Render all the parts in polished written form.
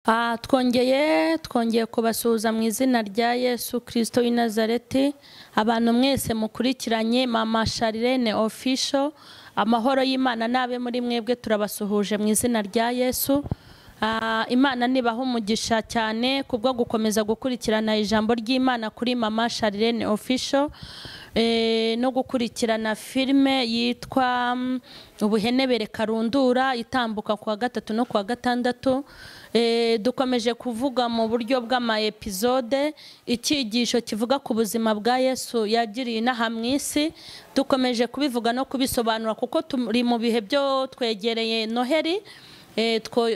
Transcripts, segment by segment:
Twongeye kubasuhuza mu izina rya Yesu Kristo w'i Nazareti. Abantu mwese mukurikiranye Mama Charlene official, amahoro y'Imana nabe muri mwebwe, turabasuhuje mu izina rya Yesu. Imana nibaho umugisha cyane kubwo gukomeza gukurikirana ijambo ry'Imana kuri Mama Charlene official, no gukurikirana filme yitwa Ubuhenebere Karundura itambuka kwa gatatu no kwa gatandatu. Dukomeje kuvuga mu buryo bw'ama episode ikigisho kivuga ku buzima bwa Yesu yagiriye inaha mu isi. Dukomeje kubivuga no kubisobanura kuko turi mu bihe byo twegereye Noheli.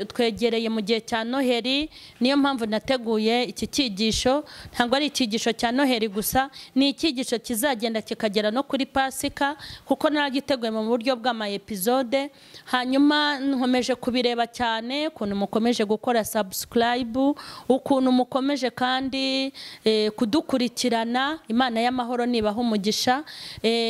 Twegereye mu gihe cya Noheli, niyo mpamvu nateguye iki kigisho. Ntabwo ari ikigisho cya Noheli gusa, ni ikigisho kizagenda kikagera no kuri Pasika kuko naragiteguye mu buryo bw'ama episode. Hanyuma nkomeje kubireba cyane ukuntu mukomeje gukora subscribe, ukuntu mukomeje kandi kudukurikirana. Imana y'amahoro nibaho umugisha.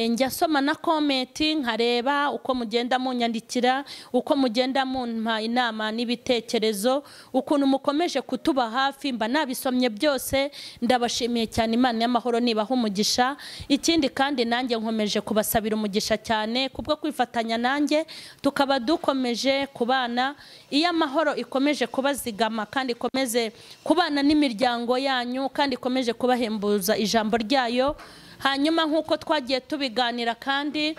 Njya soma na comment nkareba uko mugenda munyandikira, uko mugenda munpa inama n'ibitekerezo, ukuntu mukomeje kutuba hafi. Mba nabisomye byose, ndabashimiye cyane. Imana y'amahoro nibaho umugisha. Ikindi kandi nanjye nkomeje kubasabira umugisha cyane kubwo kwifatanya nanjye, tukaba dukomeje kubana. Iyo amahoro ikomeje kubazigama kandi ikomeze kubana n'imiryango yanyu kandi ikomeje kubahembuza ijambo ryayo. Hanyuma nkuko twagiye tubiganira, kandi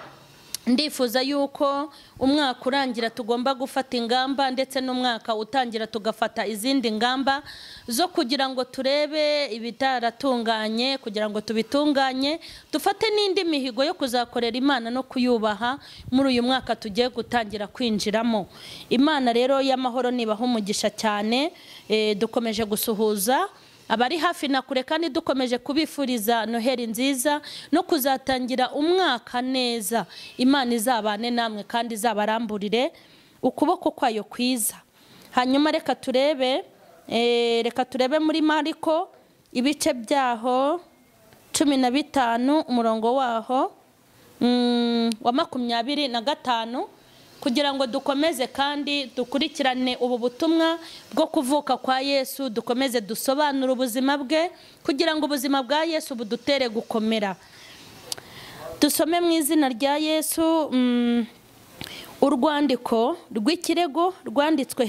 ndifuza yuko umwaka urangira tugomba gufata ingamba, ndetse n'umwaka utangira tugafata izindi ngamba zo kugira ngo turebe ibitaratunganye, kugira ngo tubitunganye, dufate n'indi mihigo yo kuzakorera Imana no kuyubaha muri uyu mwaka tugiye gutangira kwinjiramo. Imana rero y'amahoro nibaho umugisha cyane. Dukomeje gusuhuza abari hafi na kure, kandi dukomeje kubifuriza Noheli nziza no kuzatangira umwaka neza. Imana izabane namwe kandi izabaramburire ukuboko kwayo kwiza. Hanyuma reka turebe muri Mariko ibice byaho 15 umurongo waho wa 25, kugira ngo dukomeze kandi dukurikirane ubu butumwa bwo kuvuka kwa Yesu, dukomeze dusobanura ubuzima bwe kugira ngo ubuzima bwa Yesu budutere gukomera. Dusome mu izina rya Yesu urwandiko rw'ikirego rwanditswe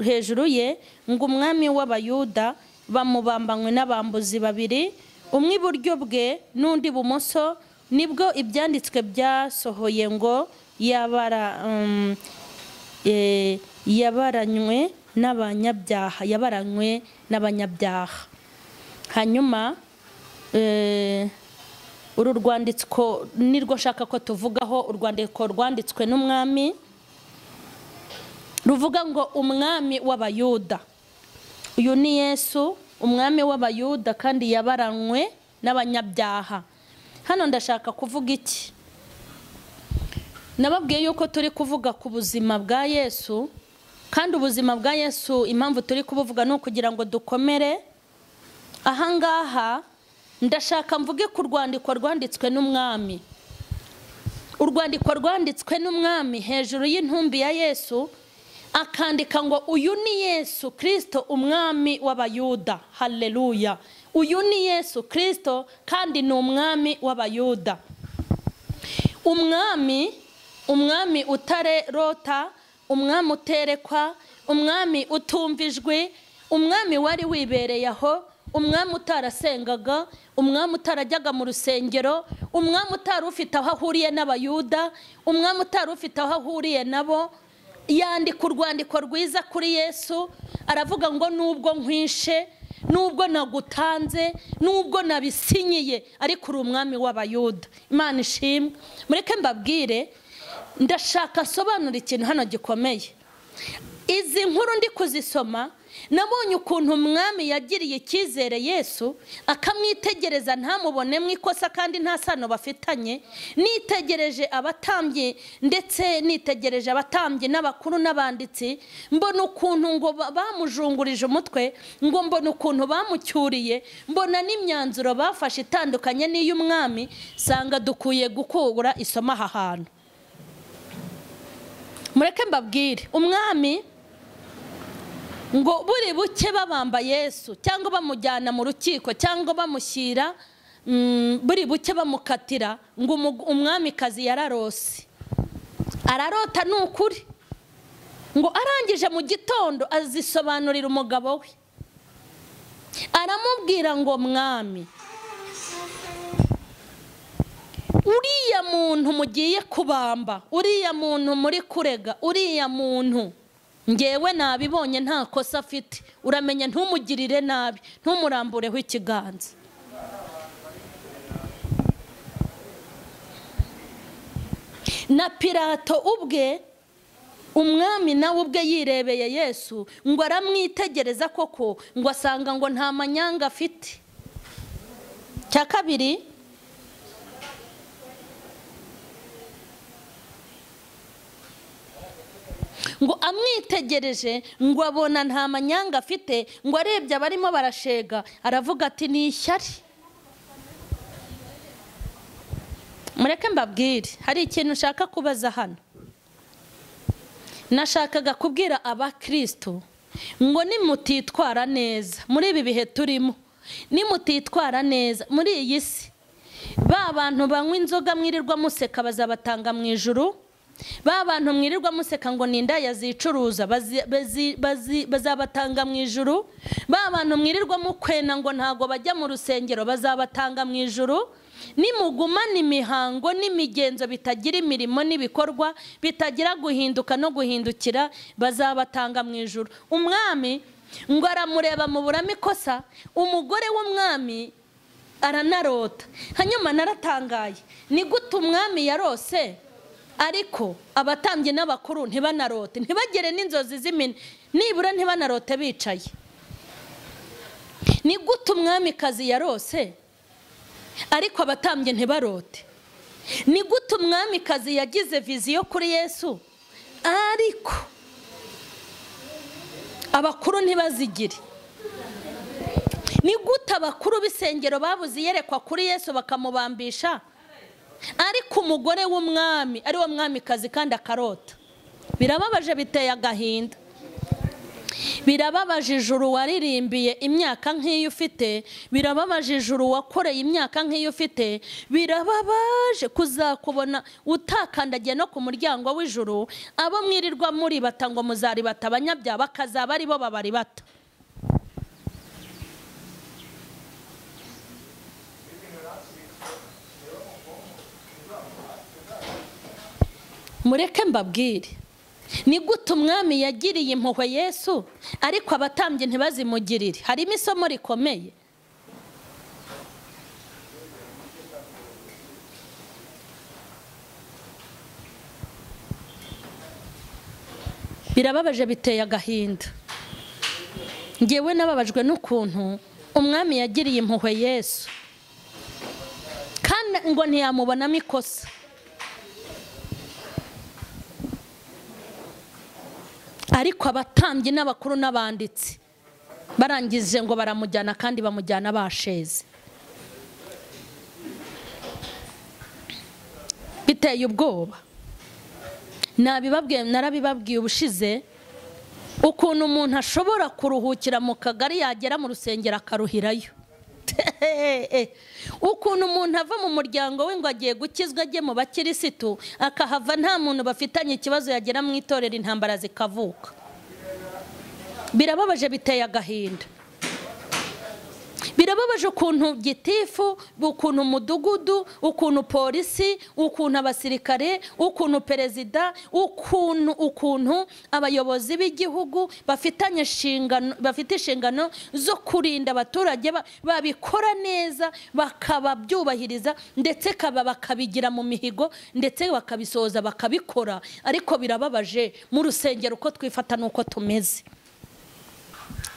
hejuru ye ngo umwami w'Abayuda bamubambanywe n'abambuzi babiri, umwe iburyo bwe n'undi bumoso. Nibwo ibyanditswe byasohoye ngo yabaranywe n'abanyabyaha. Hanyuma uru rwandiko nirwo shaka ko tuvugaho. Urwandiko rwanditswe n'umwami ruvuga ngo umwami w'Abayuda. Uyu ni Yesu, umwami w'Abayuda, kandi yabaranywe n'abanyabyaha. Hano ndashaka kuvuga iki? Nababwiye yuko turi kuvuga ku buzima bwa Yesu, kandi ubuzima bwa Yesu impamvu turi kubuvuga no kugira ngo dukomere. Ahangaha ndashaka mvuge ku rwandiko rwanditswe n'umwami. Urwandiko rwanditswe n'umwami hejuru y'intumbi ya Yesu, akandika ngo uyu ni Yesu Kristo umwami w'Abayuda. Haleluya! Uyu ni Yesu Kristo kandi ni umwami w'Abayuda. Umwami utarerota, umwami uterekwa, umwami utumvijwe, umwami wari wibereye aho, umwami utarasengaga, umwami utarajyaga mu rusengero, umwami utari ufite aho ahuriye n'Abayuda, umwami utari ufite aho ahuriye nabo. Yandika urwandiko rwiza kuri Yesu, aravuga ngo nubwo nkwishe, nubwo nagutanze, nubwo nabisinyiye, ariko uri umwami w'Abayuda. Imana ishimwe. Mureke mbabwire, ndashaka sobanura ikintu hano gikomeye. Izi nkuru ndi kuzisoma, nabonye ukuntu umwami yagiriye icyizere Yesu, akamwitegereza ntamubone mu ikosa kandi nta sano bafitanye. Nitegereje abatambyi, ndetse nitegereje abatambyi n'abakuru n'abanditsi, mbona ukuntu ngo bamujungurije umutwe, ngo mbona ukuntu bamucyuriye, mbona n'imyanzuro bafashe itandukanye n'iy'umwami. Sanga dukuye gukura isoma aha hantu. Mureke mbabwire, umwami ngo buri buke babamba Yesu cyangwa bamujyana mu rukiko cyangwa bamushyira buri buke bamukatira ngo umwamikazi yararose ararota n'ukuri ngo arangije mu gitondo azisobanurira umugabo we aramubwira ngo mwami uriya muntu mugiye kubamba uriya muntu muri kurega uriya muntu ngewe nabibonye nta kosa afite uramenye ntumugirire nabi ntumurambureho ikiganza na Pilato ubwe umwami nawe ubwe yirebeye Yesu ngo aramwitegereza koko ngo asanga ngo nta manyanga afite cya kabiri ngo amwitegereje ngo abona nta manyanga afite ngo arebye abarimo barashega aravuga ati ni ishyari. Mureke mbabwire hari ikintu ushaka kubaza hano. Nashakaga kubwira abakristo ngo nimutitwara neza muri ibi bihe turimo, nimutitwara neza muri iyi si, ba bantu banywa inzoga mwirirwa museka bazabatanga mu ijuru, ba bantu mwirirwa museka ngo ni Indaya zicuruza bazabatanga mu ijuru, ba bantu mwirirwa mukwena ngo ntago bajya mu rusengero bazabatanga mu ijuru, nimugumana imihango n'imigenzo bitagira imirimo n'ibikorwa bitagira guhinduka no guhindukira bazabatanga mu ijuru. Umwami ngo aramureba mu burame ikosa, umugore w'umwami aranarota. Hanyuma naratangaye, ni gute umwami yarose ariko abatambyi n'abakuru ntibanarote, ntibagere n'inzozi z'imini, nibura ntibanarote bicaye? Ni gute umwami kazi yarose ariko abatambye ntibarote? Ni gute umwami kazi yagize viziyo kuri Yesu ariko abakuru ntibazigire? Ni gute abakuru b'isengero babuze yerekwa kuri Yesu bakamubambisha ariko umugore w'umwami ari wo mwami kazi kandi akarota? Birababaje, biteye agahinda. Birababaje ijuru waririmbiye imyaka nk'iyo ufite, birababaje ijuru wakoreye imyaka nk'iyo ufite, birababaje kuzakubona utakandagiye no ku muryango w'ijuru, abo mwirirwa muri bata ngo muzaribata abanyabyaha bakazaba ari bo babaribata. Mureke mbabwire, ni gute umwami yagiriye impuhwe Yesu ariko abatambye ntibazimugirire? Harimo isomo rikomeye. Birababaje, biteye agahinda. Ngewe nababajwe n'ukuntu umwami yagiriye impuhwe Yesu kandi ngo ntiyamubonamo ikosa. Ariko abatambyi n'abakuru n'abanditsi barangije ngo baramujyana kandi bamujyana basheze. Biteye ubwoba. Narabibabwiye ubushize ukuntu umuntu ashobora kuruhukira mu kagari yagera mu rusengero akaruhirayo. Ukuntu umuntu ava mu muryango we ngo agiye gukizwa ajye mu bakirisitu akahava nta muntu bafitanye ikibazo, yagera mu itorero intambara zikavuka. Birababaje, biteye agahinda. Birababaje ukuntu gitifu, ukuntu umudugudu, ukuntu polisi, ukuntu abasirikare, ukuntu perezida, ukuntu abayobozi b'igihugu bafite inshingano zo kurinda abaturage babikora neza bakababyubahiriza ndetse bakabigira mu mihigo ndetse bakabisoza bakabikora. Ariko birababaje mu rusengero uko twifata nuko tumeze.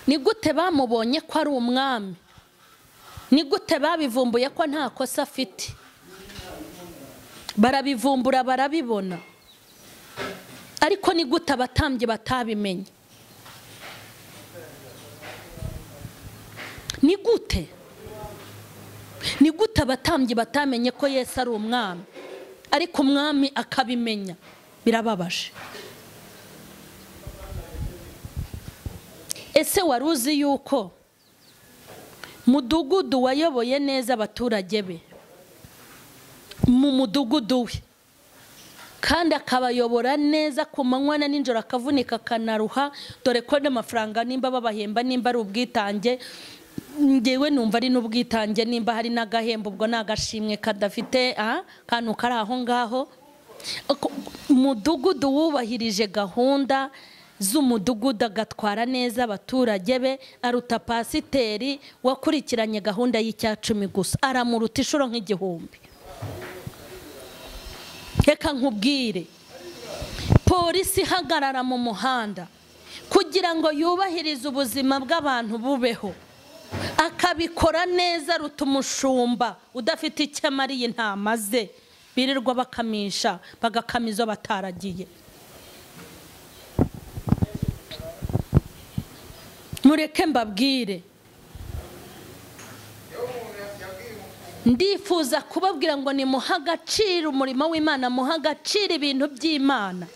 Ni gute bamubonye ko ari umwami? Ni gute babivumbuye ko nta kosa afite? Barabivumbura barabibona. Ariko ni gute abatambyi batabimenye? Ni gute abatambyi batamenye ko Yesu ari umwami ariko umwami akabimenya? Birababaje. ese wari uzi yuko mudugudu wayoboye neza abaturage be mu mudugudu we, kandi akabayobora neza ku manywa na nijoro, akavunika akanaruha, dore ko n'amafaranga nimba babahemba, nimba ari ubwitange, ngewe numva ari n'ubwitange, nimba hari n'agahembo ubwo n'agashimwe kadafite kantu kari aho ngaho. Umudugudu wubahirije gahunda z'umudugudu, agatwara neza abaturage be, aruta pasiteri wakurikiranye gahunda y'Icyacumi gusa, aramuruta inshuro nk'igihumbi. Reka nkubwire, polisi ihagarara mu muhanda kugira ngo yubahirize ubuzima bw'abantu bubeho, akabikora neza, aruta umushumba udafite icyo amariye intama ze, birirwa bakamisha, bagakamizo bataragiye. Mureke mbabwire, ndifuza kubabwira ngo ni muha agaciro umurimo w'Imana, muha agaciro ibintu by'Imana,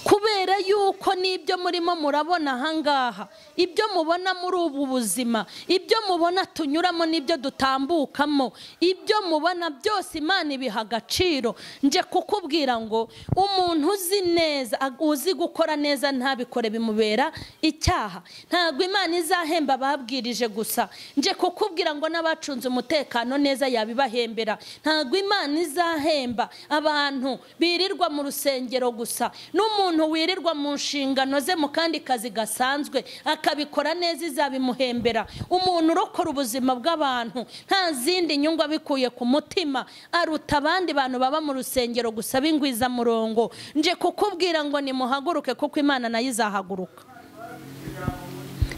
kubera yuko n'ibyo murimo murabona ahangaha, ibyo mubona muri ubu buzima, ibyo mubona tunyuramo n'ibyo dutambukamo, ibyo mubona byose Imana ibiha agaciro. Nje kukubwira ngo umuntu uzi neza, uzi gukora neza ntabikore bimubera icyaha. Ntabwo Imana izahemba babwirije gusa, nje kukubwira ngo n'abacunze umutekano neza yabibahembera. Ntabwo Imana izahemba abantu birirwa mu rusengero gusa, n'umuntu wirirwa mu nshingano ze mu kandi kazi gasanzwe akabikora neza izabimuhembera. Umuntu urokora ubuzima bw'abantu nta zindi nyungu abikuye ku mutima, aruta abandi bantu baba mu rusengero gusa b'ingwiza murongo. Nje kukubwira ngo nimuhaguruke, kuko Imana nayo izahaguruka.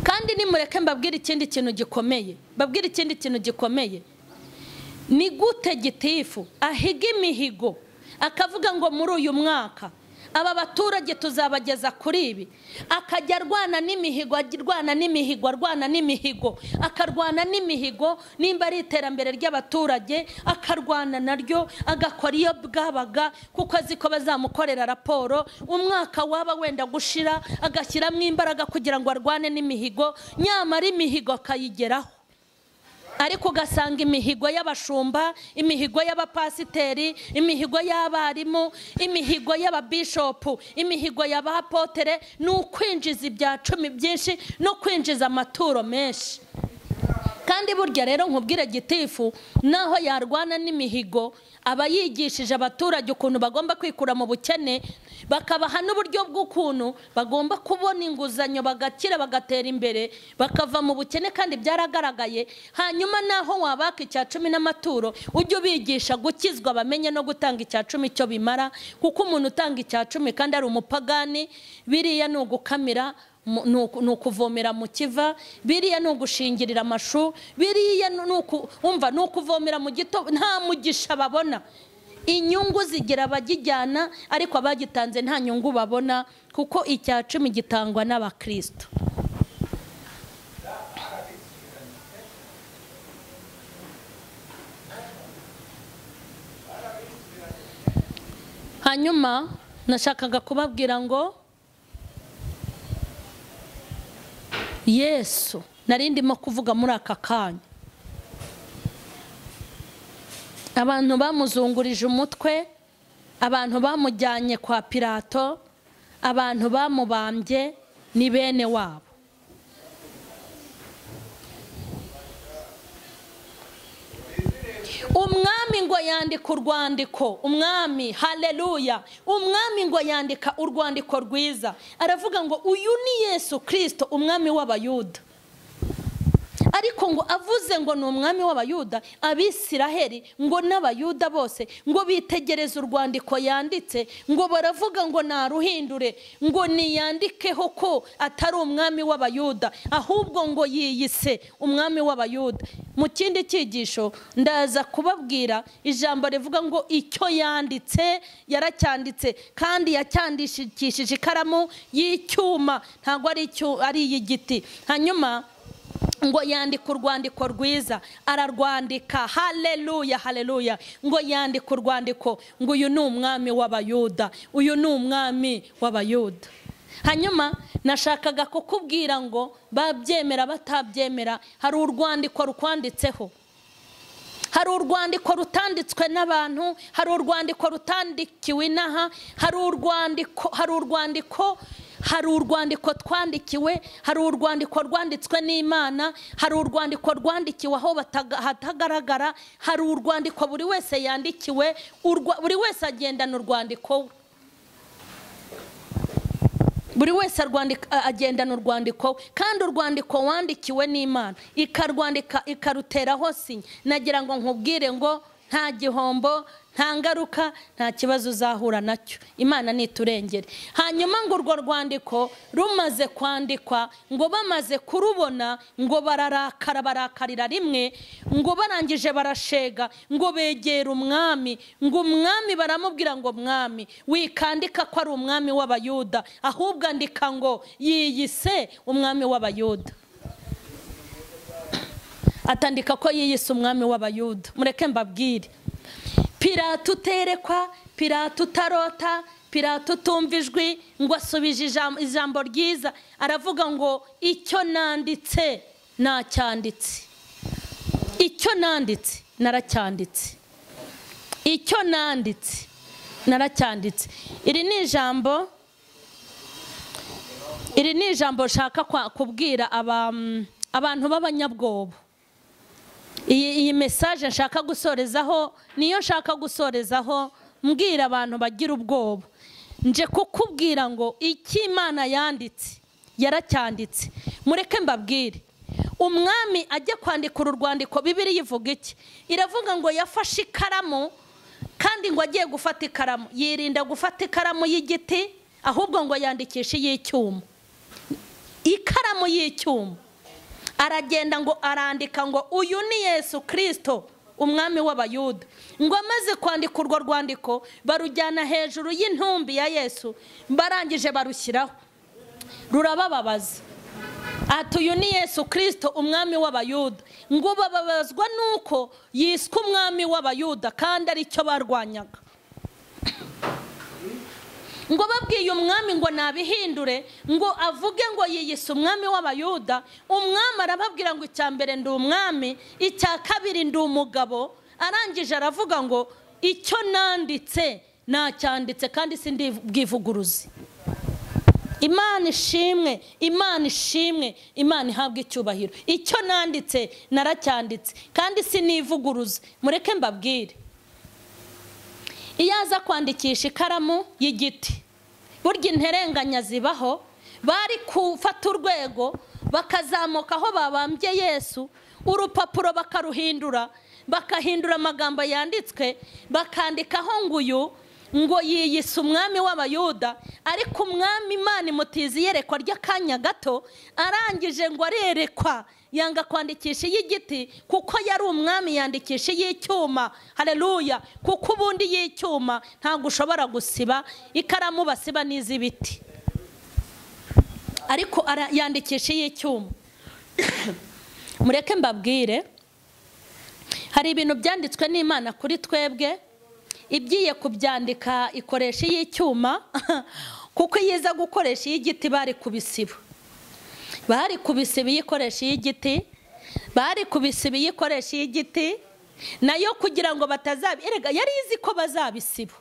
Kandi nimureke mbabwire ikindi kintu gikomeye, ni gute gitifu ahiga imihigo akavuga ngo muri uyu mwaka aba baturage tuzabageza kuri ibi, akajya arwana n'imihigo, akarwana n'imihigo, nimba ari iterambere ry'abaturage akarwana naryo, agakora iyo bwabaga, kuko azi ko bazamukorera raporo umwaka waba wenda gushira, agashyiramo imbaraga kugira ngo arwane n'imihigo, nyamara imihigo akayigeraho. Ariko ugasanga imihigo y'abashumba, imihigo y'abapasiteri, imihigo y'abarimu, imihigo y'ababishopu, imihigo y'abapotere ni ukwinjiza ibya 10 byinshi no kwinjiza amaturo menshi. Kandi burya rero nkubwire gitifu, naho yarwana n'imihigo, aba yigishije abaturage ukuntu bagomba kwikura mu bukene, bakabaha n'uburyo bw'ukuntu bagomba kubona inguzanyo, bagakira, bagatera imbere, bakava mu bukene, kandi byaragaragaye. Hanyuma naho wabaka icya 10 n'amaturo, ujye ubigisha gukizwa, bamenye no gutanga icya 10 icyo bimara, kuko umuntu utanga icya 10 kandi ari umupagani, biriya ni ugukamira, ni ukuvomera mu kiva, biriya ni ugushingirira amashu, biriya ni ukuvomera mu gito, nta mugisha babona. Inyungu zigira abagijyana, ariko abagitanze nta nyungu babona, kuko icya 10 gitangwa n'abakristo. Hanyuma nashakaga kubabwira ngo Yesu narindimo kuvuga muri aka kanya, abantu bamuzungurije umutwe, abantu bamujyanye kwa Pilato, abantu bamubambye ni bene wabo. Umwami ngo yandika urwandiko, umwami, haleluya, umwami ngo yandika urwandiko rwiza, aravuga ngo uyu ni Yesu Kristo, umwami w'abayuda. Ariko ngo avuze ngo ni umwami w'abayuda, Abisiraheli ngo n'abayuda bose ngo bitegereze urwandiko yanditse, ngo baravuga ngo naruhindure, ngo niyandikeho ko atari umwami w'abayuda, ahubwo ngo yiyise umwami w'abayuda. Mu kindi cyigisho ndaza kubabwira ijambo rivuga ngo icyo yanditse yaracyanditse, kandi yacyandishikishije ikaramu y'icyuma, ntabwo ari iy'igiti. Hanyuma ngo yandika urwandiko rwiza, ararwandika, haleluya, haleluya, ngo yandika urwandiko ngo uyu ni umwami w'abayuda, uyu ni umwami w'abayuda. hanyuma nashakaga kukubwira ngo babyemera batabyemera hari urwandiko rukwanditseho, hari urwandiko rutanditswe n'abantu, hari urwandiko rutandikiwe inaha, hari urwandiko twandikiwe, hari urwandiko rwanditswe n'Imana, hari urwandiko rwandikiwe aho hatagaragara, hari urwandiko buri wese yandikiwe, buri wese agendana urwandiko we, buri wese agendana urwandiko, kandi urwandiko wandikiwe n'Imana ikarwandika ikaruteraho sinya. Nagira ngo nkubwire ngo nta gihombo, nta ngaruka, nta kibazo uzahura nacyo. Imana niturengere. Hanyuma ngo urwo rwandiko rumaze kwandikwa, ngo bamaze kurubona, ngo barakarira rimwe, ngo barangije barashega, ngo begera umwami, ngo umwami baramubwira ngo mwami wikandika ko ari umwami w'Abayuda, ahubwo andika ngo yiyise umwami w'Abayuda. Atandika ko yiyise umwami w'Abayuda. Mureke mbabwire, Pilato uterekwa, Pilato utarota, Pilato utumva ijwi, ngo asubije ijambo ryiza, aravuga ngo icyo nanditse nacyanditse, icyo nanditse naracyanditse, icyo nanditse naracyanditse. Iri ni ijambo shaka kubwira abantu b'abanyabwoba. Iyi message nshaka gusorezaho, niyo nshaka gusorezaho mbwira abantu bagira ubwoba. Nje kukubwira ngo iki Imana yanditse yaracyanditse. Mureke mbabwire, umwami ajya kwandika urwandiko, Bibiliya ivuga iki? Iravuga ngo yafashe ikaramu, kandi ngo agiye gufata ikaramu yirinda gufata ikaramu y'igiti, ahubwo ngo yandikishe y'icyuma, ikaramu y'icyuma. Aragenda ngo arandika ngo uyu ni Yesu Kristo umwami w'Abayuda. Ngo amaze kwandika urwo rwandiko barujyana hejuru y'intumbi ya Yesu, barangije barushyiraho, rurabababaza. Ati uyu ni Yesu Kristo umwami w'Abayuda. Ngo bababazwa nuko yiswe umwami w'Abayuda kandi ari cyo barwanyaga. Ngo babwiye umwami ngo nabihindure, ngo avuge ngo yiyise umwami w'Abayuda. Umwami arababwira ngo icya mbere ndi umwami, icya kabiri ndi umugabo. Arangije aravuga ngo icyo nanditse nacyanditse kandi sindi bwivuguruzi. Imana ishimwe, Imana ishimwe, Imana ihabwe icyubahiro. Icyo nanditse naracyanditse kandi sinivuguruza. Mureke mbabwire, iyo aza kwandikisha ikaramu y'igiti, burya interenganya zibaho, bari kufata urwego bakazamuka aho babambye Yesu, urupapuro bakaruhindura, bakahindura amagambo yanditswe, bakandikaho nguyu ngo yiyise umwami w'Abayuda. Ariko umwami Imana imutiza iyerekwa ry'akanya gato, arangije ngo arerekwa yanga kwandikisha y'igiti, kuko yari umwami yandikisha y'icyuma. Haleluya! Kuko ubundi y'icyuma ntabwo ushobora gusiba, ikaramu basiba n'iz'ibiti, ariko yandikisha y'icyuma. Mureke mbabwire, hari ibintu byanditswe n'Imana kuri twebwe, igiye kubyandika ikoresha y'icyuma, kuko yiza gukoresha y'igiti bari kubisiba. Bari kubisiba iyikoresha y'igiti, bari kubisiba iyikoresha y'igiti, nayo kugira ngo erega yari izi ko bazabisiba,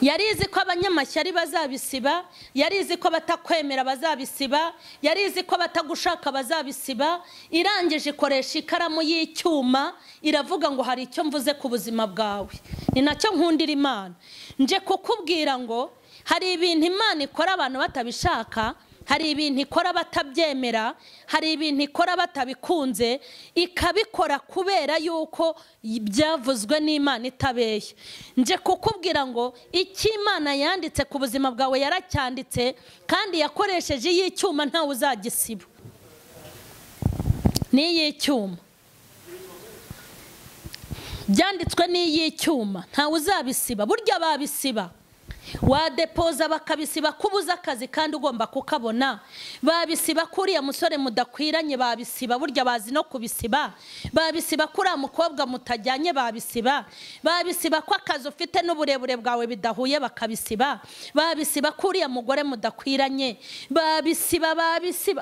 yari izi ko abanyamashyari bazabisiba, yari izi ko batakwemera bazabisiba, yari izi ko batagushaka bazabisiba. Irangije ikoresha ikaramu y'icyuma, iravuga ngo hari icyo mvuze ku buzima bwawe. Ni nacyo nkundira Imana. Nje kukubwira ngo hari ibintu Imana ikora abantu batabishaka, hari ibintu ikora batabyemera, hari ibintu ikora batabikunze, ikabikora kubera yuko byavuzwe n'Imana itabeshya. Nje kukubwira ngo icyo Imana yanditse ku buzima bwawe yaracyanditse, kandi yakoresheje y'icyuma ntawe uzagisiba. Ni y'icyuma, byanditswe n'iy'icyuma, ntawe uzabisiba. Burya babisiba wadepoza bakabisiba kubuza akazi kandi ugomba kukabona, babisiba kuriya musore mudakwiranye, babisiba burya bazi no kubisiba, babisiba kuriya mukobwa mutajyanye, babisiba ko akazi ufite n'uburebure bwawe bidahuye bakabisiba, babisiba kuriya mugore mudakwiranye, babisiba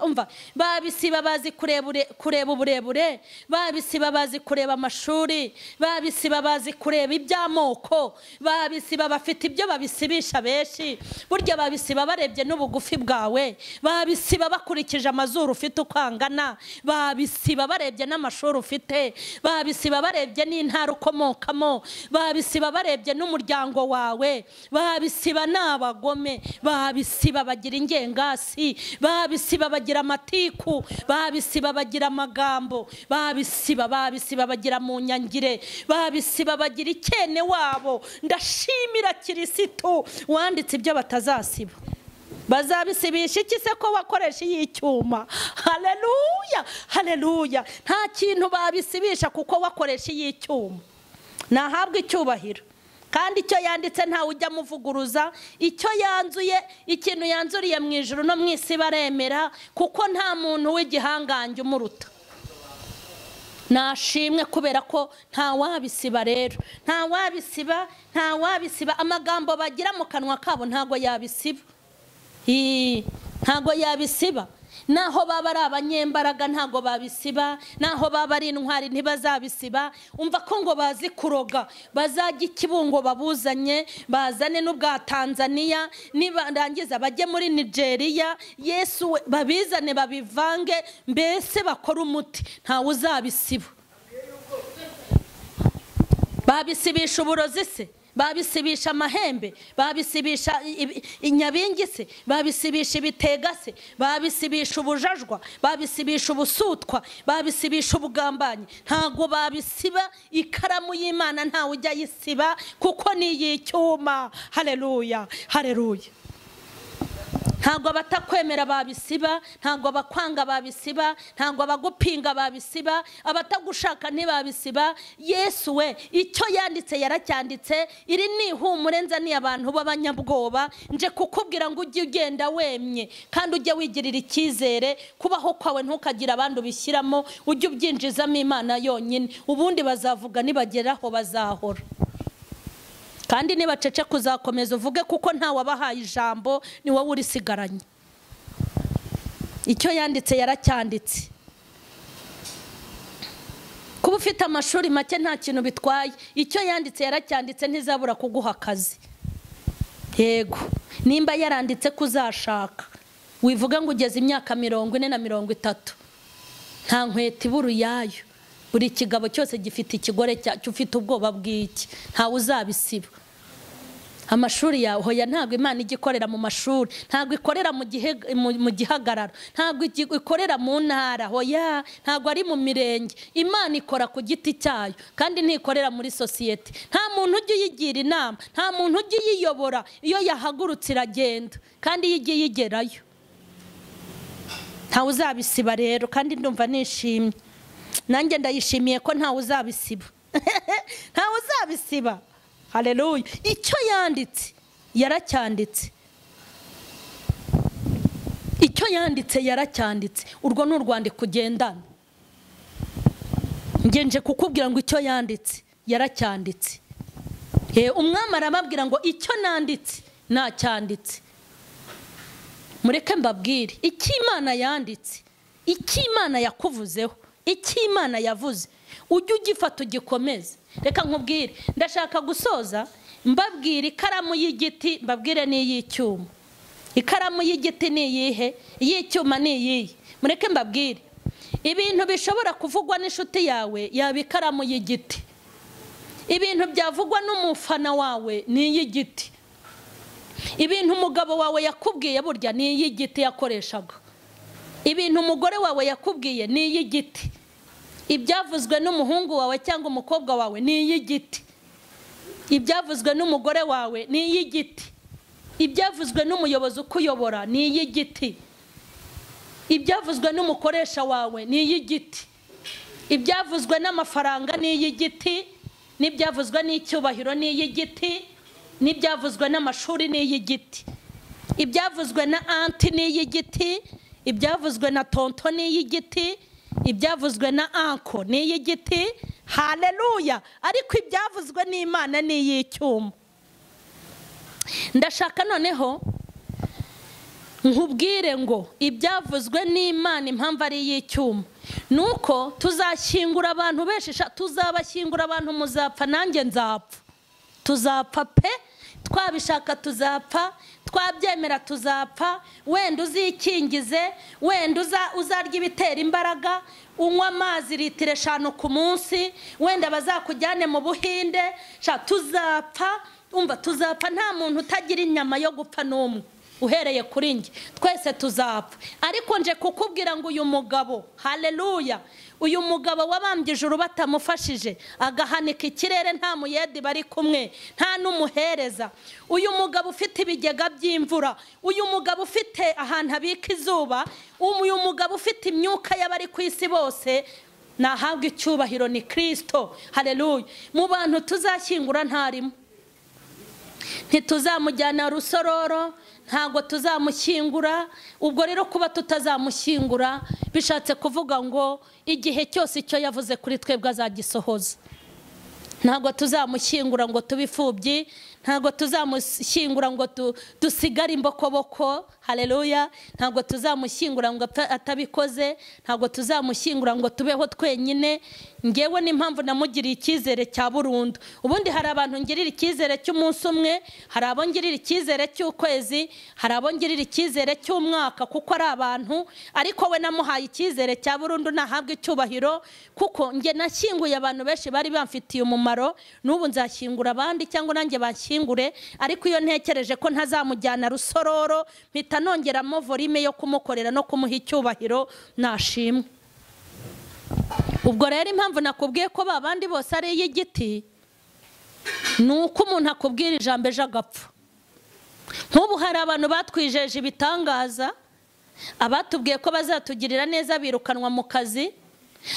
umva, babisiba bazi kureba uburebure, babisiba bazi kureba amashuri, babisiba bazi kureba iby'amoko, babisiba bafite ibyo babisibisha benshi, burya babisiba barebye n'ubugufi bwawe, babisiba bakurikije amazuru ufite uko angana, babisiba barebye n'amashuri ufite, babisiba barebye n'intara ukomokamo, babisiba barebye n'umuryango wawe, babisiba n'abagome, babisiba bagira ingengasi, babisiba bagira amatiku, babisiba bagira amagambo, babisiba bagira mu nyangire, babisiba bagira ikene wabo. Ndashimira Kirisitu wanditse ibyo batazasiba. Bazabisibisha iki se ko wakoresha y'icyuma? Haleluya, haleluya. Nta kintu babisibisha kuko wakoresha y'icyuma. Nahabwa icyubahiro. Kandi icyo yanditse nta ujya muvuguruza, icyo yanzuye, ikintu yanzuriye mu ijuru no mu isi baremera, kuko nta muntu w'igihangange umuruta. Nashimwe kubera ko nta wabisiba rero, nta wabisiba amagambo bagira mu kanwa kabo ntago yabisiba. Ntago yabisiba. Naho baba ari abanyembaraga ntago babisiba, naho baba ari intwari ntibazabisiba. Umva ko ngo bazi kuroga, bazajya Ikibungo babuzanye, bazane n'ubwa Tanzania, nibarangiza bajye muri Nigeria, Yesu babizane babivange, mbese bakora umuti, nta uzabisiba. Babisibisha uburozi se, babisibisha amahembe, babisibisha inyabingi se, babisibisha ibitega se, babisibisha ubujajwa, babisibisha ubusutwa, babisibisha ubugambanyi. Ntago babisiba ikaramu y'Imana, nta ujya yisiba kuko ni y'icyuma. Haleluya, haleluya. Ntago batakwemera babisiba, ntago bakwanga babisiba, ntago bagupinga babisiba, abatagushaka ntibabisiba. Yesu we icyo yanditse yaracyanditse. Iri ni ihumure nzaniye abantu b'abanyabwoba, nje kukubwira ngo ujye ugenda wemye kandi ujye wigirira icyizere. Kubaho kwawe ntukagira abandi ubishyiramo, ujye ubyinjizamo Imana yonyine, ubundi bazavuga nibageraho bazahora. Kandi niba cece kuzakomeza uvuge kuko nta wabahaye ijambo, ni wowe urisigaranye. Icyo yanditse yaracyanditse. Kuba ufite amashuri make nta kintu bitwaye, icyo yanditse yaracyanditse, ntizabura kuguha akazi. Yego, nimba yaranditse kuzashaka, wivuga ngo ugeze imyaka 40 na 30, nta nkweto iburu yayo. Buri kigabo cyose gifite ikigore cyacyo, ufite ubwoba bw'iki, nta uzabisiba. Amashuri yawe hoya ntabwo Imana igikorera mu mashuri, ntabwo ikorera mu gihagararo, ntabwo ikorera mu ntara, hoya ntabwo ari mu mirenge. Imana ikora ku giti cyayo kandi ntikorera muri society. Nta muntu ujye yigira inama, nta muntu ujye yiyobora. Iyo yahagurutse iragenda kandi yigiye yigerayo. Nta uzabisiba rero, kandi ndumva nishimye. Nanjye ndayishimiye ko nta uzabisiba. Nta uzabisiba. Haleluya. Icyo yanditse yaracyanditse. Icyo yanditse yaracyanditse. Urwo ni urwandiko ugendana. Ngenje kukubwira ngo icyo yanditse yaracyanditse. Umwami arababwira ngo icyo nanditse nacyanditse. Mureke mbabwire icyo Imana yanditse, icyo Imana yakuvuzeho, icyo Imana yavuze, ujye ugifata ugikomeze. Reka nkubwire, ndashaka gusoza mbabwira ikaramu y'igiti, mbabwire ni iy'icyuma. Ikaramu y'igiti ni iyihe, iy'icyuma ni iyihe? Mureke mbabwire, ibintu bishobora kuvugwa n'inshuti yawe yaba ikaramu y'igiti, ibintu byavugwa n'umufana wawe ni iy'igiti, ibintu umugabo wawe yakubwiye burya ni iy'igiti yakoreshaga, ibintu umugore wawe yakubwiye ni iy'igiti, ibyavuzwe n'umuhungu wawe cyangwa umukobwa wawe ni iy'igiti, ibyavuzwe n'umugore wawe ni iy'igiti, ibyavuzwe n'umuyobozi ukuyobora ni iy'igiti, ibyavuzwe n'umukoresha wawe ni iy'igiti, ibyavuzwe n'amafaranga ni iy'igiti, n'ibyavuzwe n'icyubahiro ni iy'igiti, n'ibyavuzwe n'amashuri n'iy'igiti, ibyavuzwe na anti n'iy'igiti, ibyavuzwe na tonto n'iy'igiti, ibyavuzwe na anko n'iy'igiti. Haleluya! Ariko ibyavuzwe n'Imana n'iy'icyuma. Ndashaka noneho nkubwire ngo ibyavuzwe n'Imana impamvu ari iy'icyuma nuko tuzashyingura abantu benshi, tuzabashyingura abantu muzapfa nanjye nzapfa, tuzapfa pe, twabishaka tuzapfa, twabyemera tuzapfa. Wenda uzikingize, wenda uzarya ibitera imbaraga, unywa amazi litiro 5 ku munsi, wenda bazakujyane mu Buhinde, tuzapfa. Umva, tuzapfa, nta muntu utagira inyama yo gupfa n'umwe uhereye kuri njye, twese tuzapfa. Ariko nje kukubwira ngo uyu mugabo, haleluya, uyu mugabo wabambye ijuru batamufashije, agahanika ikirere, nta muyedi bari kumwe, nta n'umuhereza, uyu mugabo ufite ibigega by'imvura, uyu mugabo ufite ahantu abika izuba, uyu mugabo ufite imyuka y'abari ku isi bose, nahabwa icyubahiro ni Kristo. Haleluya! Mu bantu tuzashyingura ntarimo. Ntituzamujyana rusororo, ntago tuzamushyingura. Ubwo rero kuba tutazamushyingura bishatse kuvuga ngo igihe cyose icyo yavuze kuri twebwe azagisohoza. Ntago tuzamushyingura ngo tubifubyi, ntago tuzamushyingura ngo dusigare imbokoboko. Haleluya! Ntago tuzamushyingura ngo atabikoze, ntago tuzamushyingura ngo tubeho twenyine. Ngewe n'impamvu namugiriye icyizere cya burundu. Ubundi hari abantu ngirira icyizere cy'umunsi umwe, hari abo ngirira icyizere cy'ukwezi, hari abo ngirira icyizere cy'umwaka, kuko ari abantu. Ariko we namuhaye icyizere cya burundu, nahabwa icyubahiro, kuko nge nashyinguye abantu benshi bari bamfitiye umumaro. N'ubu nzashyingura abandi cyangwa nanjye bashyingure. Ariko iyo ntekereje ko ntazamujyana rusororo, mpita nongeramo volume yo kumukorera no kumuha icyubahiro, nashimwe. Ubwo rero impamvu nakubwiye ko babandi bose ari iy'igiti, nuko umuntu akubwira ijambo ejo agapfa. Nk'ubu hari abantu batwijeje ibitangaza, abatubwiye ko bazatugirira neza birukanwa mu kazi,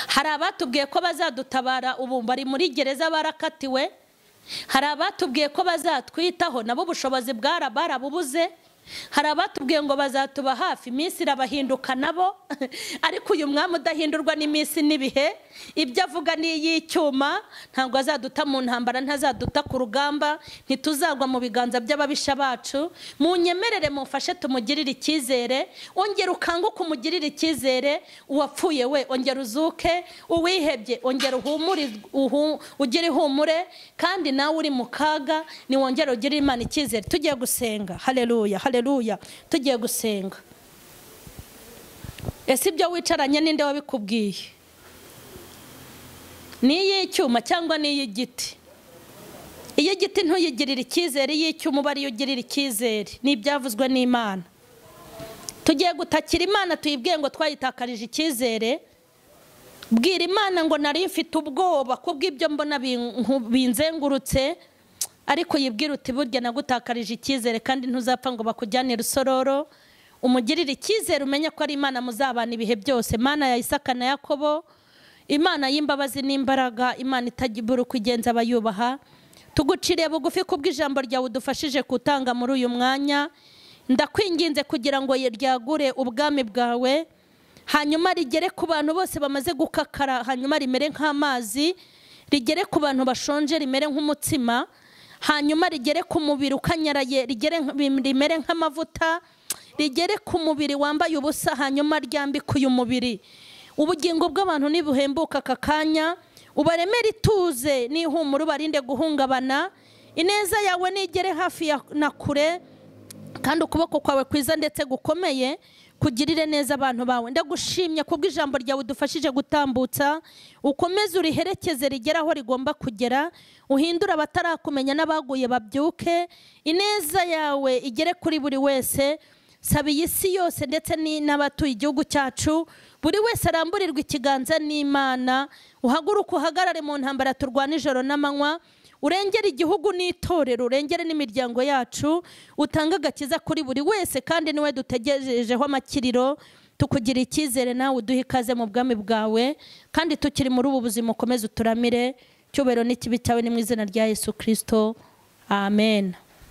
hari abatubwiye ko bazadutabara ubu bari muri gereza barakatiwe, hari abatubwiye ko bazatwitaho nabo ubushobozi bwarabubuze, hari abatubwiye ngo bazatuba hafi, iminsi irabahinduka nabo. Ariko uyu mwami udahindurwa n'iminsi n'ibihe, ibyo avuga ni iy'icyuma. Ntabwo azaduta mu ntambara, ntazaduta ku rugamba, ntituzagwa mu biganza by'ababisha bacu. Munyemerere mufashe tumugirire icyizere, ongera ukanguke umugirire icyizere. Uwapfuye we ongera uzuke, uwihebye ongera ugire ihumure, kandi nawe uri mu kaga niwongera ugire Imana icyizere. Tugiye gusenga. Haleluya, haleluya, tugiye gusenga. Ese ibyo wicaranye ninde wabikubwiye? Ni iy'icyuma cyangwa ni iy'igiti? Iy'igiti ntuyigirire icyizere, iy'icyuma uba ariyo ugirira icyizere. Ni ibyavuzwe n'Imana. Tugiye gutakira Imana, tuyibwiye ngo twayitakarije icyizere. Bwira Imana ngo nari mfite ubwoba kubw'ibyo mbona binzengurutse, ariko yibwira uti burya nagutakarije icyizere kandi ntuzapfa ngo bakujyane rusororo. Umugirire icyizere, umenye ko ari Imana muzabana ibihe byose. Imana ya Isaka na Yakobo, Imana y'imbabazi n'imbaraga, Imana itagibura uko igenza abayubaha. Tuguciriye bugufi kubw'ijambo ryawe udufashije kutanga muri uyu mwanya. Ndakwinginze kugira ngo ryagure ubwami bwawe, hanyuma rigere ku bantu bose bamaze gukakara, hanyuma rimere nk'amazi, rigere ku bantu bashonje rimere nk'umutsima, hanyuma rigere ku mubiri ukanyaraye rimere nk'amavuta, rigere ku mubiri wambaye ubusa, hanyuma ryambike uyu mubiri. Ubugingo bw'abantu nibuhembuka aka kanya, ubaremere ituze n'ihumure, ubarinde guhungabana. Ineza yawe nigere hafi na kure, kandi ukuboko kwawe kwiza ndetse gukomeye kugirire neza abantu bawe. Ndagushimye kubw'ijambo ryawe udufashije gutambutsa, ukomeze uriherekeze rigera aho rigomba kugera, uhindura abatarakumenya n'abaguye babyuke. Ineza yawe igere kuri buri wese. Saba iyi si yose ndetse n'abatuye igihugu cyacu, buri wese aramburirwa ikiganza n'Imana. Uhaguruke uhagarare mu ntambara turwana ijoro n'amanywa, urengere igihugu n'itorero, urengere n'imiryango yacu, utanga agakiza kuri buri wese, kandi niwe dutegerejeho amakiriro. Tukugira icyizere, nawe uduhe ikaze mu bwami bwawe, kandi tukiri muri ubu buzima ukomeze uturamire. Cyubahiro n'ikibi cyawe ni mu izina rya Yesu Kristo, amen.